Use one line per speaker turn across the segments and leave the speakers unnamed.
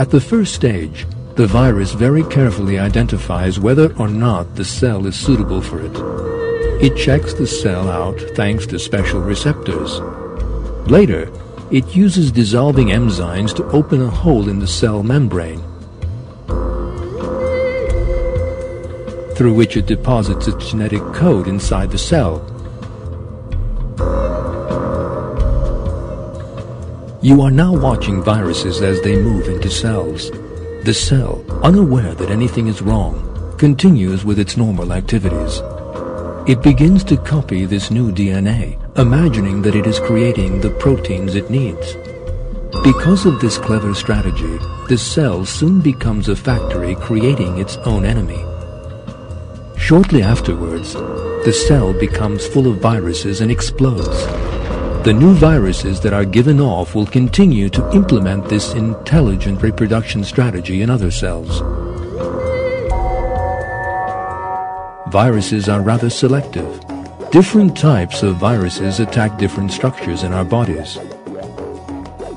At the first stage, the virus very carefully identifies whether or not the cell is suitable for it. It checks the cell out thanks to special receptors. Later, it uses dissolving enzymes to open a hole in the cell membrane, through which it deposits its genetic code inside the cell. You are now watching viruses as they move into cells. The cell, unaware that anything is wrong, continues with its normal activities. It begins to copy this new DNA, imagining that it is creating the proteins it needs. Because of this clever strategy, the cell soon becomes a factory creating its own enemy. Shortly afterwards, the cell becomes full of viruses and explodes. The new viruses that are given off will continue to implement this intelligent reproduction strategy in other cells. Viruses are rather selective. Different types of viruses attack different structures in our bodies.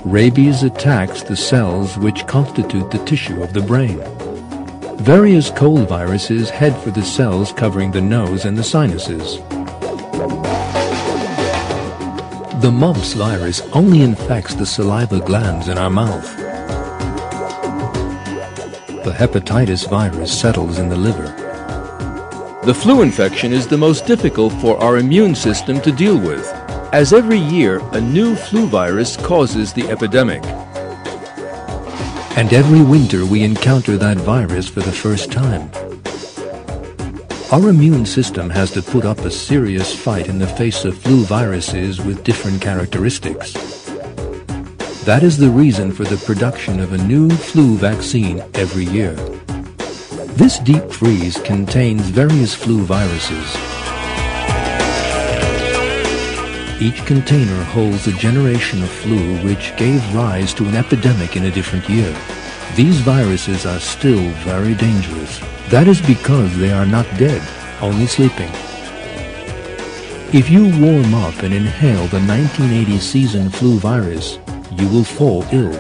Rabies attacks the cells which constitute the tissue of the brain. Various cold viruses head for the cells covering the nose and the sinuses. The mumps virus only infects the saliva glands in our mouth. The hepatitis virus settles in the liver. The flu infection is the most difficult for our immune system to deal with, as every year a new flu virus causes the epidemic. And every winter we encounter that virus for the first time. Our immune system has to put up a serious fight in the face of flu viruses with different characteristics. That is the reason for the production of a new flu vaccine every year. This deep freeze contains various flu viruses. Each container holds a generation of flu which gave rise to an epidemic in a different year. These viruses are still very dangerous. That is because they are not dead, only sleeping. If you warm up and inhale the 1980 season flu virus, you will fall ill.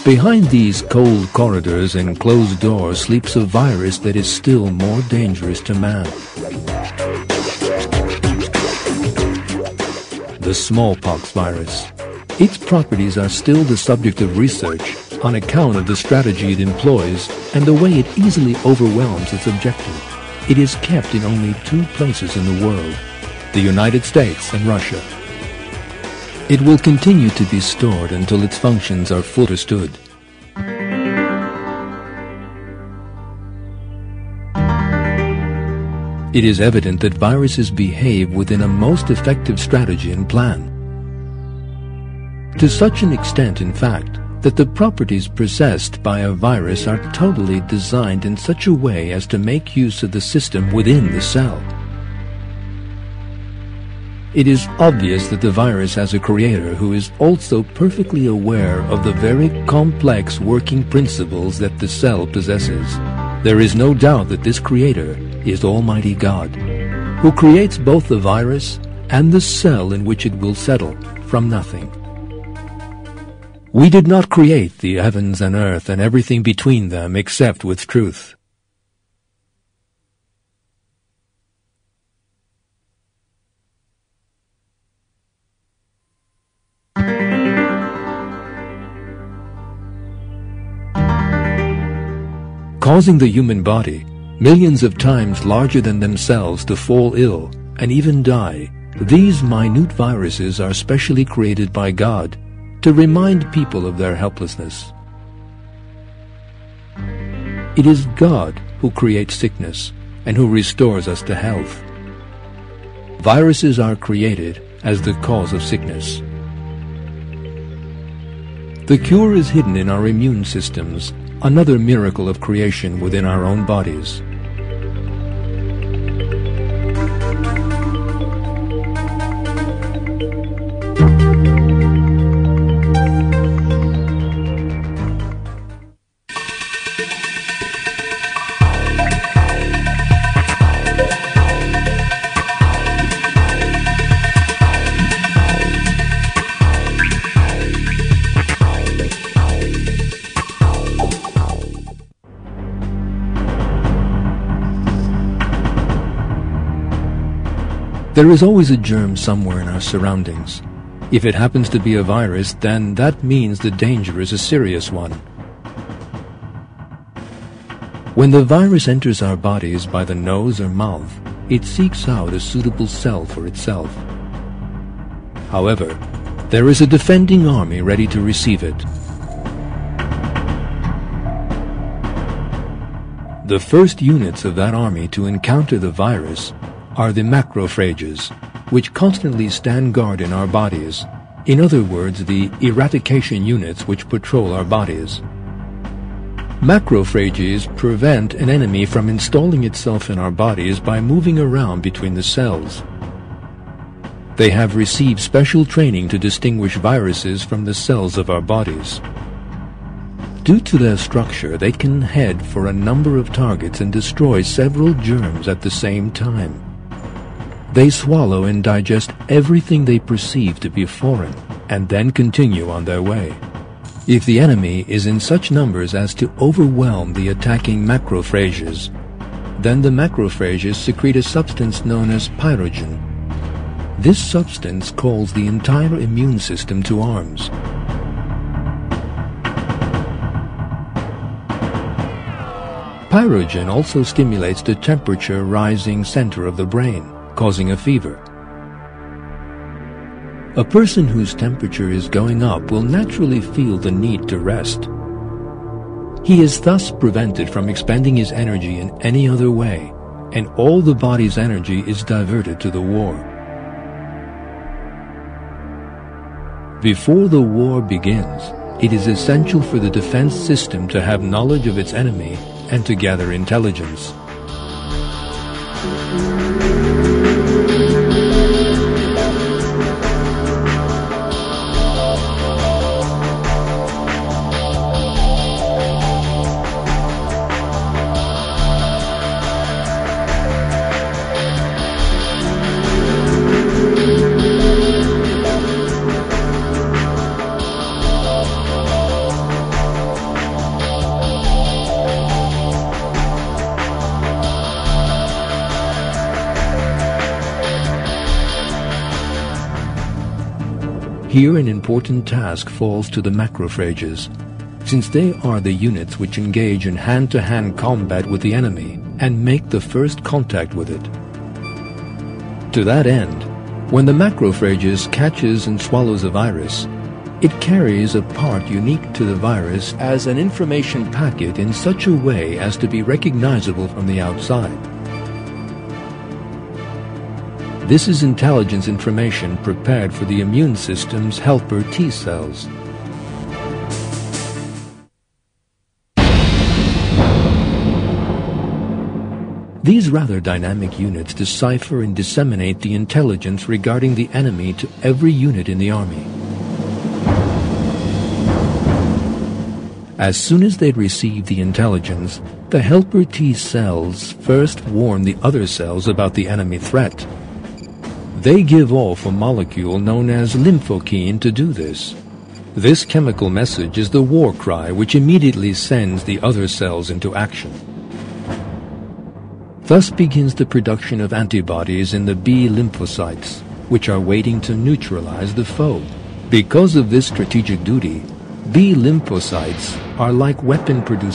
Behind these cold corridors and closed doors sleeps a virus that is still more dangerous to man. The smallpox virus. Its properties are still the subject of research on account of the strategy it employs and the way it easily overwhelms its objective. It is kept in only 2 places in the world, the United States and Russia. It will continue to be stored until its functions are fully understood. It is evident that viruses behave within a most effective strategy and plan. To such an extent, in fact, that the properties possessed by a virus are totally designed in such a way as to make use of the system within the cell. It is obvious that the virus has a creator who is also perfectly aware of the very complex working principles that the cell possesses. There is no doubt that this creator is Almighty God, who creates both the virus and the cell in which it will settle from nothing. We did not create the heavens and earth and everything between them except with truth. Causing the human body millions of times larger than themselves to fall ill and even die, these minute viruses are specially created by God to remind people of their helplessness. It is God who creates sickness and who restores us to health. Viruses are created as the cause of sickness. The cure is hidden in our immune systems, another miracle of creation within our own bodies. There is always a germ somewhere in our surroundings. If it happens to be a virus, then that means the danger is a serious one. When the virus enters our bodies by the nose or mouth, it seeks out a suitable cell for itself. However, there is a defending army ready to receive it. The first units of that army to encounter the virus are the macrophages, which constantly stand guard in our bodies. In other words, the eradication units which patrol our bodies. Macrophages prevent an enemy from installing itself in our bodies by moving around between the cells. They have received special training to distinguish viruses from the cells of our bodies. Due to their structure, they can head for a number of targets and destroy several germs at the same time. They swallow and digest everything they perceive to be foreign, and then continue on their way. If the enemy is in such numbers as to overwhelm the attacking macrophages, then the macrophages secrete a substance known as pyrogen. This substance calls the entire immune system to arms. Pyrogen also stimulates the temperature-rising center of the brain, causing a fever. A person whose temperature is going up will naturally feel the need to rest. He is thus prevented from expending his energy in any other way, and all the body's energy is diverted to the war. Before the war begins, it is essential for the defense system to have knowledge of its enemy and to gather intelligence. Here an important task falls to the macrophages, since they are the units which engage in hand-to-hand combat with the enemy and make the first contact with it. To that end, when the macrophages catches and swallows a virus, it carries a part unique to the virus as an information packet in such a way as to be recognizable from the outside. This is intelligence information prepared for the immune system's helper T cells. These rather dynamic units decipher and disseminate the intelligence regarding the enemy to every unit in the army. As soon as they receive the intelligence, the helper T cells first warn the other cells about the enemy threat. They give off a molecule known as lymphokine to do this. This chemical message is the war cry which immediately sends the other cells into action. Thus begins the production of antibodies in the B lymphocytes, which are waiting to neutralize the foe. Because of this strategic duty, B lymphocytes are like weapon-producing